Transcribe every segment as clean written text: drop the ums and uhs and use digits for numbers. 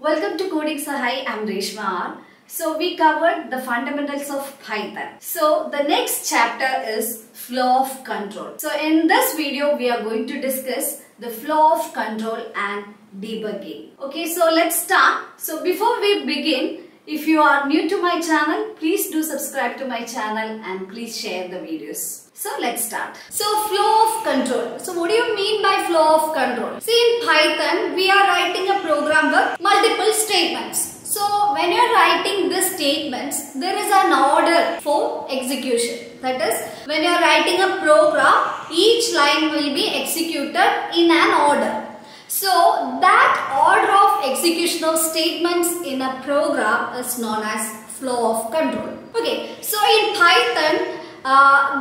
Welcome to Coding Sahai, I'm Reshma. So we covered the fundamentals of Python. So the next chapter is flow of control. So in this video we are going to discuss the flow of control and debugging. Okay, so let's start. So before we begin, if you are new to my channel, please do subscribe to my channel and please share the videos. So let's start. So flow of control. So what do you mean by flow of control? See, in Python we are writing a program with multiple statements. So when you are writing these statements, there is an order for execution. That is, when you are writing a program, each line will be executed in an order. So that order of execution of statements in a program is known as flow of control. Okay, so in Python,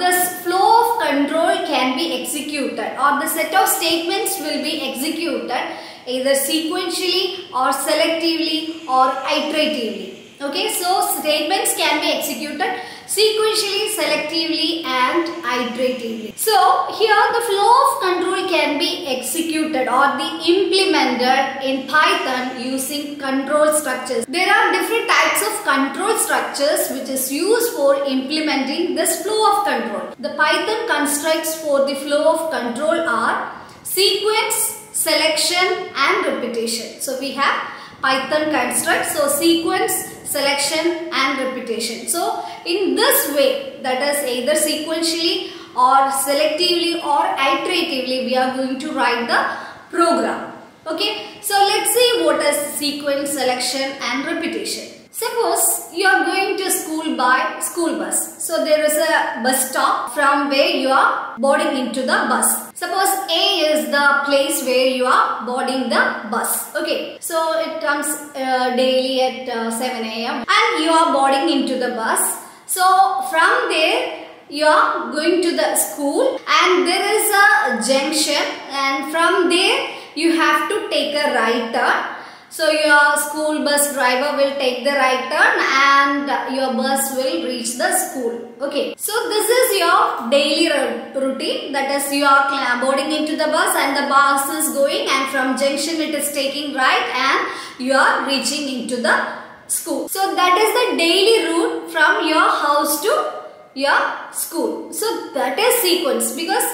this flow of control can be executed, or the set of statements will be executed either sequentially or selectively or iteratively. Okay, so statements can be executed sequentially, selectively and iteratively. So here the flow of control can be executed or be implemented in Python using control structures. There are different types of control structures which is used for implementing this flow of control. The Python constructs for the flow of control are sequence, selection and repetition. So we have Python constructs, so sequence, selection and repetition. So in this way, that is either sequentially or selectively or iteratively, we are going to write the program. Okay, so let's see what is sequence, selection and repetition. Suppose you are going to school by school bus. So there is a bus stop from where you are boarding into the bus. Suppose A is the place where you are boarding the bus. Okay, so it comes daily at 7 a.m. and you are boarding into the bus. So from there you are going to the school and there is a junction, and from there you have to take a right turn. So your school bus driver will take the right turn and your bus will reach the school. Okay, so this is your daily routine. That is, you are boarding into the bus and the bus is going, and from junction it is taking right and you are reaching into the school. So that is the daily route from your house to your school. So that is sequence, because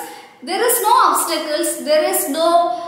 there is no obstacles, there is no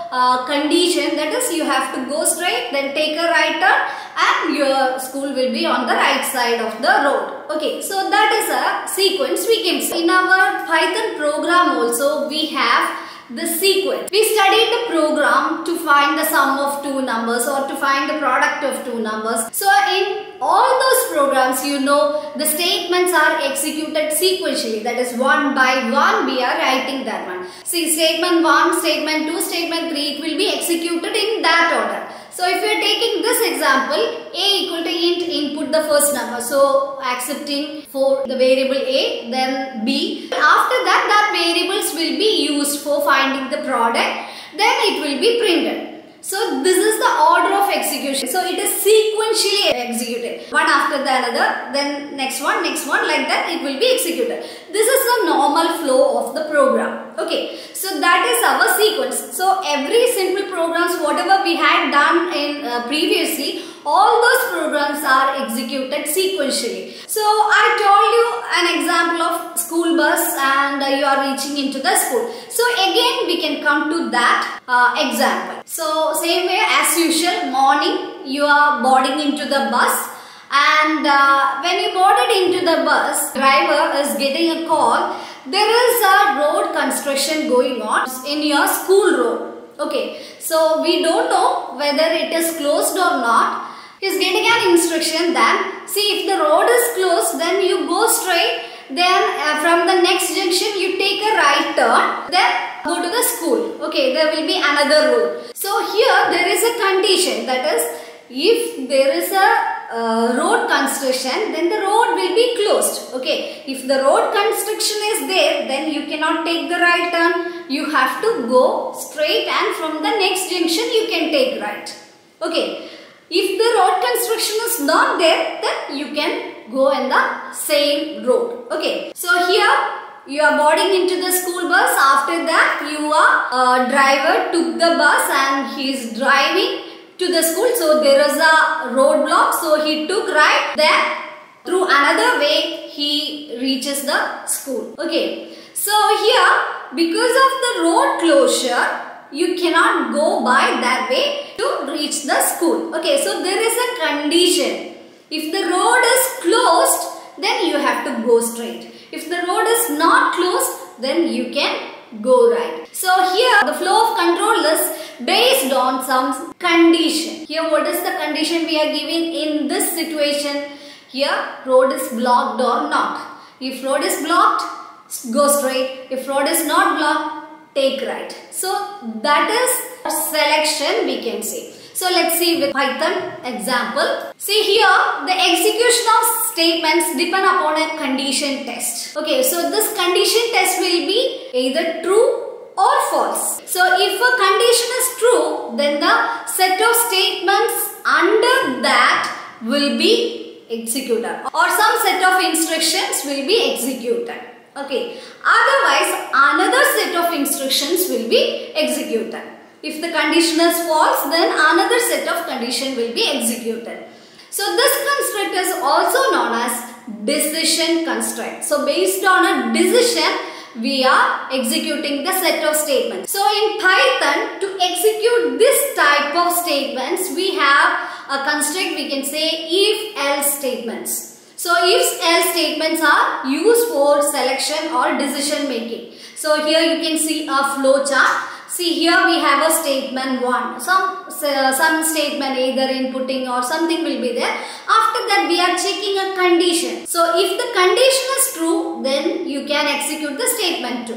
condition. That is, you have to go straight, then take a right turn and your school will be on the right side of the road. Okay, so that is a sequence we can see. In our Python program also we have the sequence. We studied the program to find the sum of two numbers or to find the product of two numbers. So in all those programs, you know, the statements are executed sequentially. That is, one by one we are writing that one. See, statement 1, statement 2, statement 3, it will be executed in that order. So if you are taking this example, A equal to int, input the first number. So accepting for the variable A, then B. After that, that variables will be used for finding the product. Then it will be printed. So this is the order of execution. So it is sequentially executed. One after the another, then next one, like that it will be executed. This is the normal flow of the program. Okay, so that is our sequence. So every simple programs, whatever we had done in previously, all those programs are executed sequentially. So I told you an example of school bus and you are reaching into the school. So again we can come to that example. So same way as usual, morning you are boarding into the bus, and when you boarded into the bus, driver is getting a call. There is a road construction going on in your school road. Okay, so we don't know whether it is closed or not. He is getting an instruction that, see, if the road is closed, then you go straight, then from the next junction you take a right turn, then go to the school. Okay, there will be another road. So here there is a condition, that is, if there is a road construction, then the road will be closed. Okay, if the road construction is there, then you cannot take the right turn. You have to go straight and from the next junction you can take right. Okay, if the road construction is not there, then you can go in the same road. Okay, so here you are boarding into the school bus. After that, your driver took the bus and he is driving to the school. So there is a roadblock. So he took right. Then through another way he reaches the school. Okay. So here, because of the road closure, you cannot go by that way to reach the school. Okay. So there is a condition. If the road is closed, then you have to go straight. If the road is not closed, then you can go right. So here the flow of control is based on some condition. Here what is the condition we are giving in this situation? Here road is blocked or not. If road is blocked, go straight. If road is not blocked, take right. So that is a selection we can say. So let's see with Python example. See here the execution of statements depend upon a condition test. Okay, so this condition test will be either true or false. So if a condition is true, then the set of statements under that will be executed or some set of instructions will be executed. Okay, otherwise another set of instructions will be executed. If the condition is false, then another set of condition will be executed. So this construct is also known as decision construct. So based on a decision, we are executing the set of statements. So in Python, to execute this type of statements, we have a construct we can say if-else statements. So if-else statements are used for selection or decision making. So here you can see a flow chart. See here we have a statement 1. Some statement either inputting or something will be there. After that we are checking a condition. So if the condition is true, then you can execute the statement 2.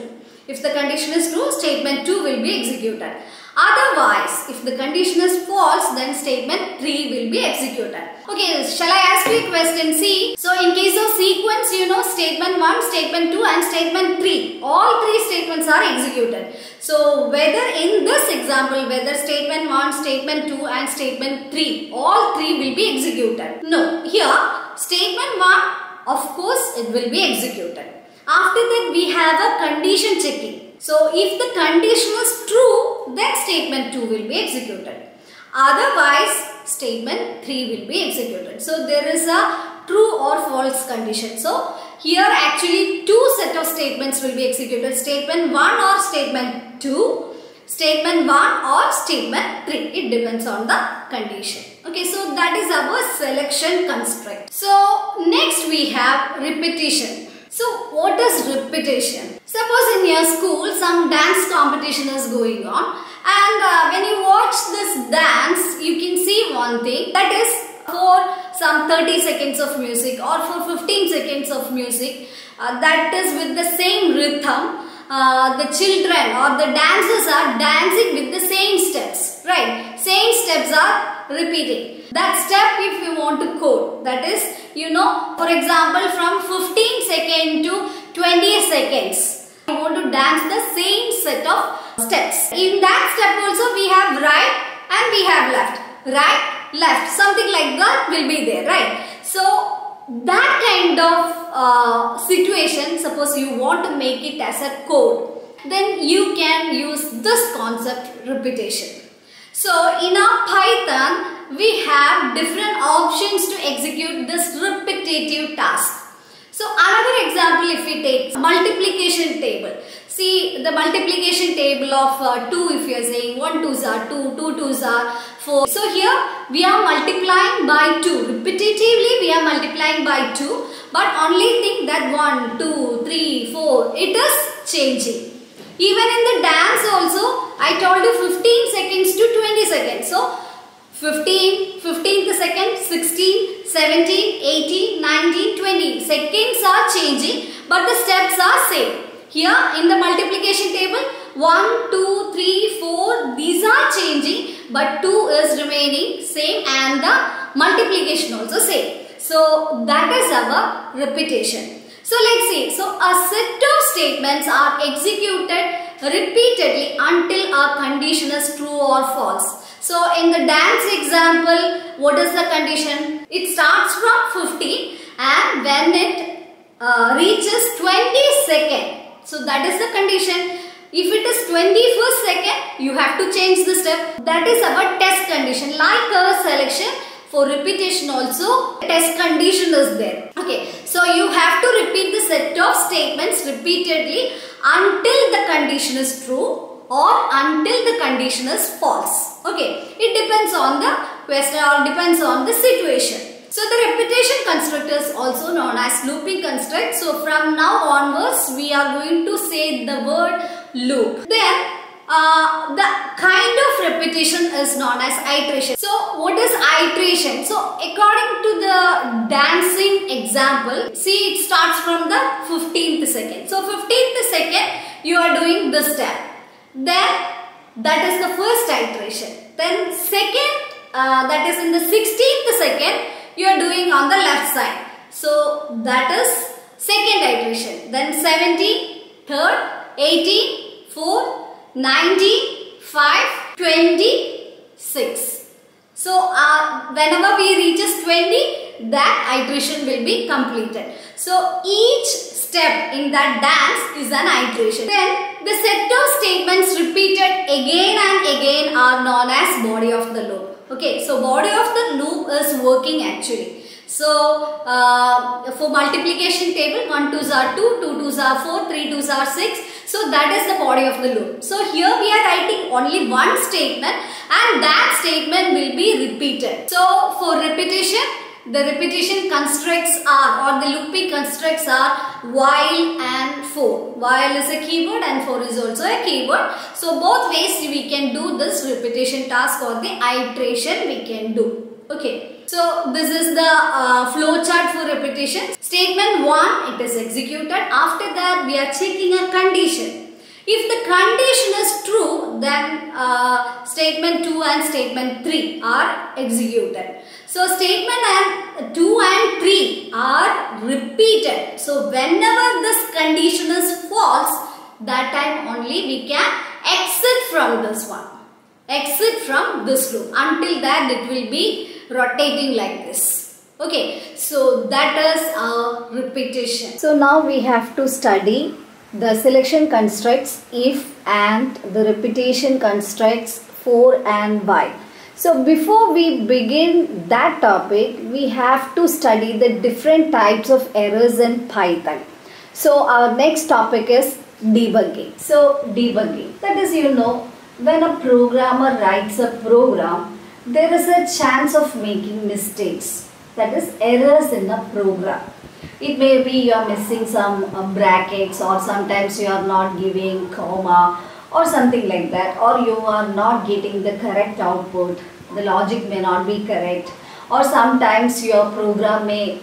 If the condition is true, statement 2 will be executed. Otherwise, if the condition is false, then statement 3 will be executed. Okay, shall I ask you a question? See, so in case of sequence, you know statement 1, statement 2 and statement 3. All 3 statements are executed. So whether in this example, whether statement 1, statement 2 and statement 3, all 3 will be executed. No, here statement 1, of course it will be executed. After that we have a condition checking. So if the condition is true, then statement 2 will be executed. Otherwise, statement 3 will be executed. So there is a true or false condition. So here actually 2 set of statements will be executed. Statement 1 or statement 2, statement 1 or statement 3. It depends on the condition. Okay, so that is our selection construct. So next we have repetition. So what is repetition? Suppose in your school some dance competition is going on, and when you watch this dance you can see one thing, that is for some 30 seconds of music or for 15 seconds of music, that is with the same rhythm, the children or the dancers are dancing with the same steps, right? Same steps are repeating. That step if you want to code, that is, you know, for example from 15 seconds to 20 seconds, you want to dance the same set of steps. In that step also we have right and we have left. Right, left, something like that will be there, right? So that kind of situation, suppose you want to make it as a code, then you can use this concept repetition. So in our Python, we have different options to execute this repetitive task. So another example, if we take multiplication table. See the multiplication table of 2, if you are saying 1 2s are 2, 2 2s are 4. So here we are multiplying by 2. Repetitively we are multiplying by 2. But only thing that 1, 2, 3, 4, it is changing. Even in the dance also, I told you 15 seconds to 20 seconds. So 15, 15th second, 16, 17, 18, 19, 20. Seconds are changing but the steps are same. Here in the multiplication table, 1, 2, 3, 4, these are changing but 2 is remaining same and the multiplication also same. So that is our repetition. So let's see. So a set of statements are executed repeatedly until a condition is true or false. So in the dance example, what is the condition? It starts from 15 and when it reaches 20 seconds. So that is the condition. If it is 21st second, you have to change the step. That is our test condition. Like a selection, for repetition also, test condition is there. Okay, so you have to repeat the set of statements repeatedly until the condition is true or until the condition is false. Okay, it depends on the question or depends on the situation. So the repetition construct is also known as looping construct. So from now onwards, we are going to say the word loop. Then the kind of repetition is known as iteration. So what is iteration? So according to the dancing example, see, it starts from the 15th second. So 15th second you are doing this step. Then that is the first iteration. Then second, that is in the 16th second, you are doing on the left side. So that is second iteration. Then 70, third, 80, 4, 90, 5, 26. So whenever we reaches 20, that iteration will be completed. So each step in that dance is an iteration. Then the set of statements repeated again and again are known as body of the loop. Okay, so body of the loop is working actually. So for multiplication table, 1 2s are 2, 2 2s are 4, 3 2s are 6. So that is the body of the loop. So here we are writing only one statement and that statement will be repeated. So for repetition, the repetition constructs are, or the looping constructs are while and for. While is a keyword and for is also a keyword. So both ways we can do this repetition task or the iteration we can do. Okay. So this is the flow chart for repetition. Statement 1, it is executed. After that we are checking a condition. If the condition is true, then statement 2 and statement 3 are executed. So statement 2 and 3 are repeated. So whenever this condition is false, that time only we can exit from this one. Exit from this loop. Until that it will be rotating like this. Okay, so that is our repetition. So now we have to study the selection constructs if and the repetition constructs for and while. So before we begin that topic, we have to study the different types of errors in Python. So our next topic is debugging. So debugging, that is, you know, when a programmer writes a program, there is a chance of making mistakes, that is errors in the program. It may be you are missing some brackets, or sometimes you are not giving comma or something like that, or you are not getting the correct output, the logic may not be correct, or sometimes your program may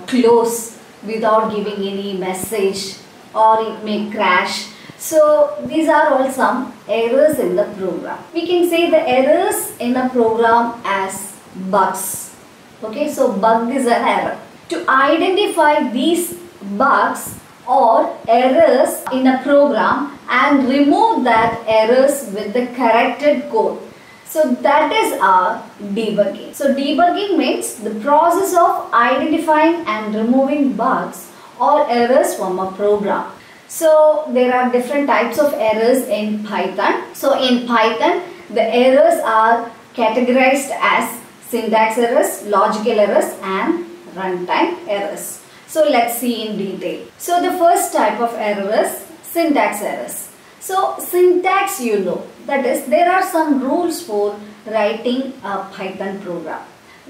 close without giving any message, or it may crash. So these are all some errors in the program. We can say the errors in a program as bugs. Okay, so bug is an error. To identify these bugs or errors in a program and remove that errors with the corrected code. So that is our debugging. So debugging means the process of identifying and removing bugs or errors from a program. So there are different types of errors in Python. So in Python, the errors are categorized as syntax errors, logical errors and runtime errors. So let's see in detail. So the first type of error is syntax errors. So syntax, you know, that is, there are some rules for writing a Python program.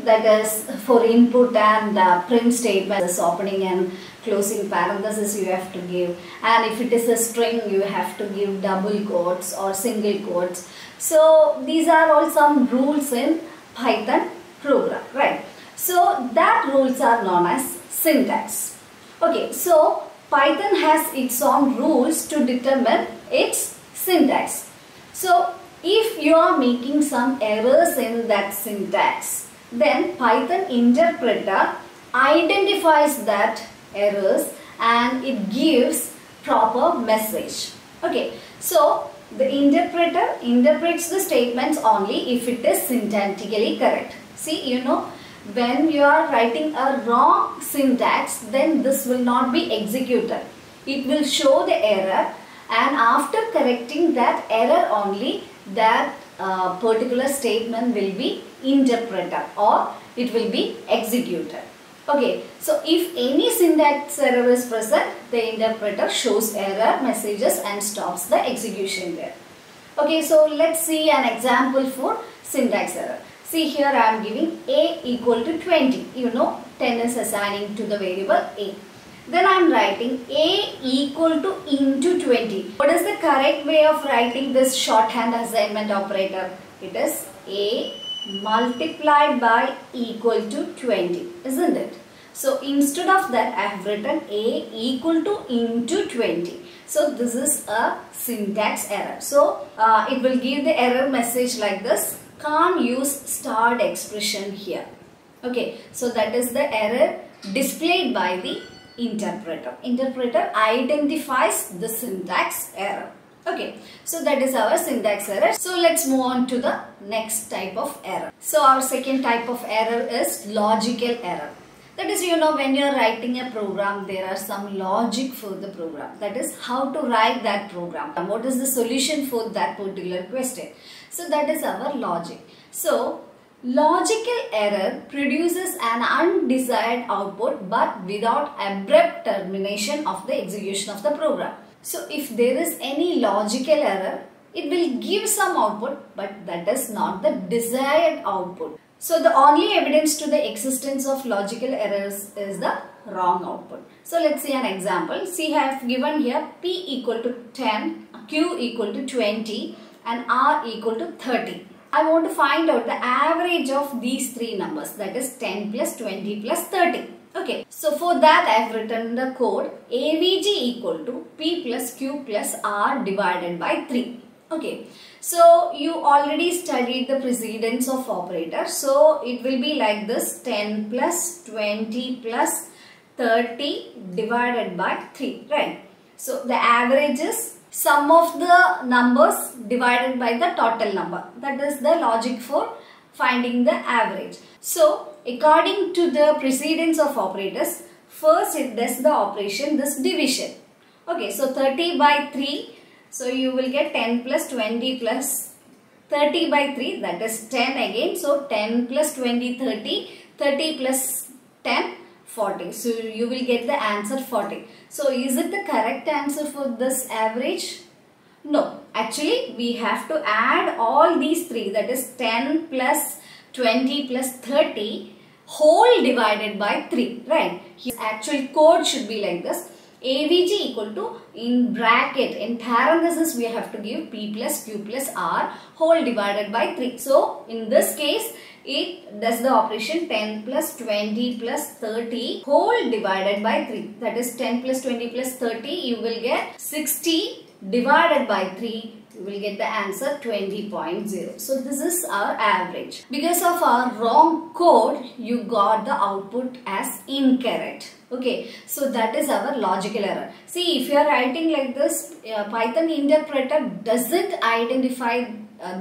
That is, for input and print statements, opening and closing parentheses you have to give, and if it is a string you have to give double quotes or single quotes. So these are all some rules in Python program, right? So that rules are known as syntax. Okay, so Python has its own rules to determine its syntax. So if you are making some errors in that syntax, then Python interpreter identifies that errors and it gives proper message. Okay, so the interpreter interprets the statements only if it is syntactically correct. See, you know, when you are writing a wrong syntax, then this will not be executed. It will show the error and after correcting that error only, that particular statement will be interpreted or it will be executed. Okay, so if any syntax error is present, the interpreter shows error messages and stops the execution there. Okay, so let's see an example for syntax error. See, here I am giving a equal to 20. You know, 10 is assigning to the variable a. Then I am writing a equal to into 20. What is the correct way of writing this shorthand assignment operator? It is a multiplied by equal to 20, isn't it? So instead of that, I have written a equal to into 20. So this is a syntax error. So it will give the error message like this: can't use starred expression here. Okay, so that is the error displayed by the interpreter. Interpreter identifies the syntax error. Okay, so that is our syntax error. So let's move on to the next type of error. So our second type of error is logical error. That is, you know, when you are writing a program, there are some logic for the program. That is how to write that program. And what is the solution for that particular question? So that is our logic. So logical error produces an undesired output but without abrupt termination of the execution of the program. So if there is any logical error, it will give some output, but that is not the desired output. So the only evidence to the existence of logical errors is the wrong output. So let's see an example. See, I have given here P equal to 10, Q equal to 20 and R equal to 30. I want to find out the average of these three numbers, that is 10 plus 20 plus 30. Okay, so for that I have written the code AVG equal to P plus Q plus R divided by 3. Okay, so you already studied the precedence of operator. So it will be like this: 10 plus 20 plus 30 divided by 3, right? So the average is sum of the numbers divided by the total number. That is the logic for finding the average. So according to the precedence of operators, first it does the operation, this division. Okay, so 30 by 3. So you will get 10 plus 20 plus 30 by 3, that is 10 again. So 10 plus 20, 30, 30 plus 10, 40. So you will get the answer 40. So is it the correct answer for this average? No. Actually, we have to add all these three, that is 10 plus 20 plus 30 whole divided by 3, right? His actual code should be like this: AVG equal to, in bracket, in parenthesis, we have to give P plus Q plus R whole divided by 3. So in this case, it does the operation 10 plus 20 plus 30 whole divided by 3. That is 10 plus 20 plus 30, you will get 60 divided by 3. You will get the answer 20.0. So this is our average. Because of our wrong code, you got the output as incorrect. Okay, so that is our logical error. See, if you are writing like this, Python interpreter doesn't identify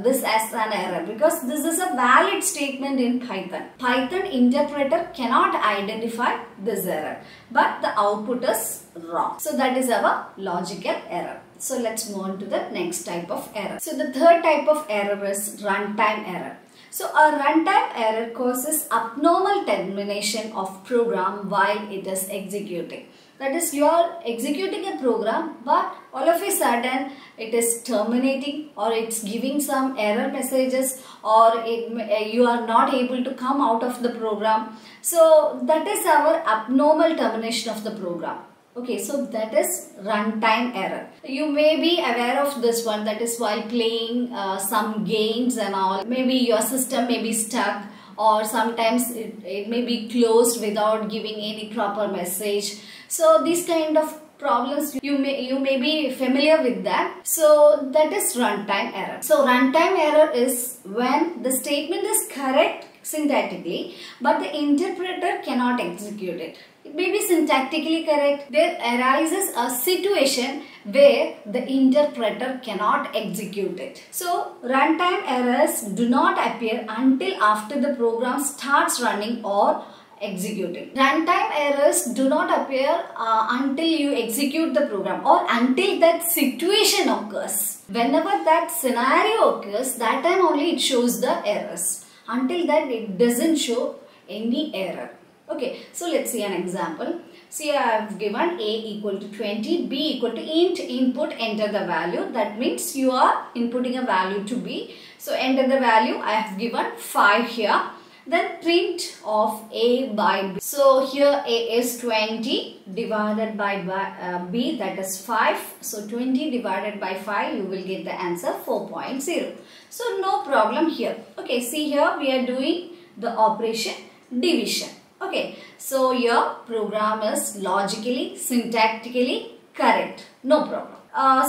this as an error because this is a valid statement in Python. Python interpreter cannot identify this error, but the output is wrong. So that is our logical error. So let's move on to the next type of error. So the third type of error is runtime error. So a runtime error causes abnormal termination of program while it is executing. That is, you are executing a program, but all of a sudden it is terminating, or it's giving some error messages, or you are not able to come out of the program. So that is our abnormal termination of the program. Okay, so that is runtime error. You may be aware of this one, that is while playing some games and all, maybe your system may be stuck, or sometimes it may be closed without giving any proper message. So these kind of problems, you may be familiar with that. So that is runtime error. So runtime error is when the statement is correct syntactically, but the interpreter cannot execute it. It may be syntactically correct. There arises a situation where the interpreter cannot execute it. So runtime errors do not appear until after the program starts running or executing. Runtime errors do not appear until you execute the program or until that situation occurs. Whenever that scenario occurs, that time only it shows the errors. Until that, it doesn't show any error. Okay, so let's see an example. See, I have given A equal to 20, B equal to int, input, enter the value. That means you are inputting a value to B. So enter the value. I have given 5 here. Then print of A by B. So here A is 20 divided by B, that is 5. So 20 divided by 5, you will get the answer 4.0. So no problem here. Okay, see here we are doing the operation division. Okay, so your program is logically, syntactically correct. No problem.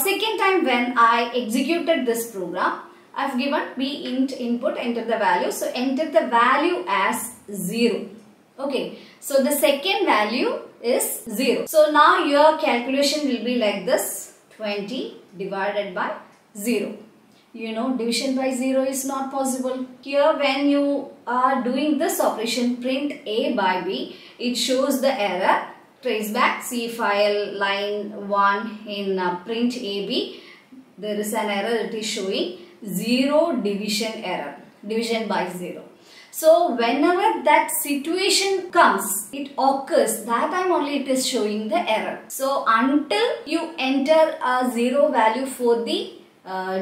Second time when I executed this program, I have given B int input, enter the value. So enter the value as 0. Okay, so the second value is 0. So now your calculation will be like this: 20 divided by 0. You know, division by 0 is not possible. Here when you are doing this operation, print A by B, it shows the error. Trace back, see file line 1 in print AB. There is an error, it is showing 0 division error, division by 0. So whenever that situation comes, it occurs, that time only it is showing the error. So until you enter a 0 value for the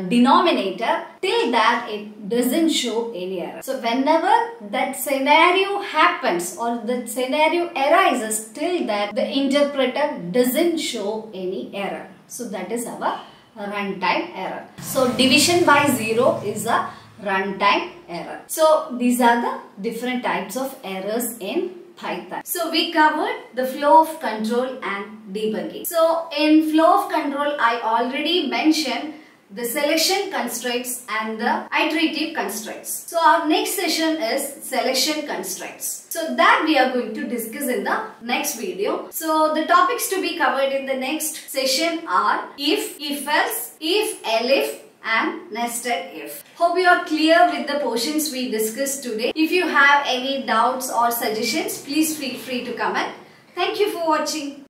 denominator, till that it doesn't show any error. So whenever that scenario happens or that scenario arises, till that the interpreter doesn't show any error. So that is our runtime error. So division by 0 is a runtime error. So these are the different types of errors in Python. So we covered the flow of control and debugging. So in flow of control, I already mentioned the selection constraints and the iterative constraints. So our next session is selection constraints. So that we are going to discuss in the next video. So the topics to be covered in the next session are if else, if elif, and nested if. Hope you are clear with the portions we discussed today. If you have any doubts or suggestions, please feel free to comment. Thank you for watching.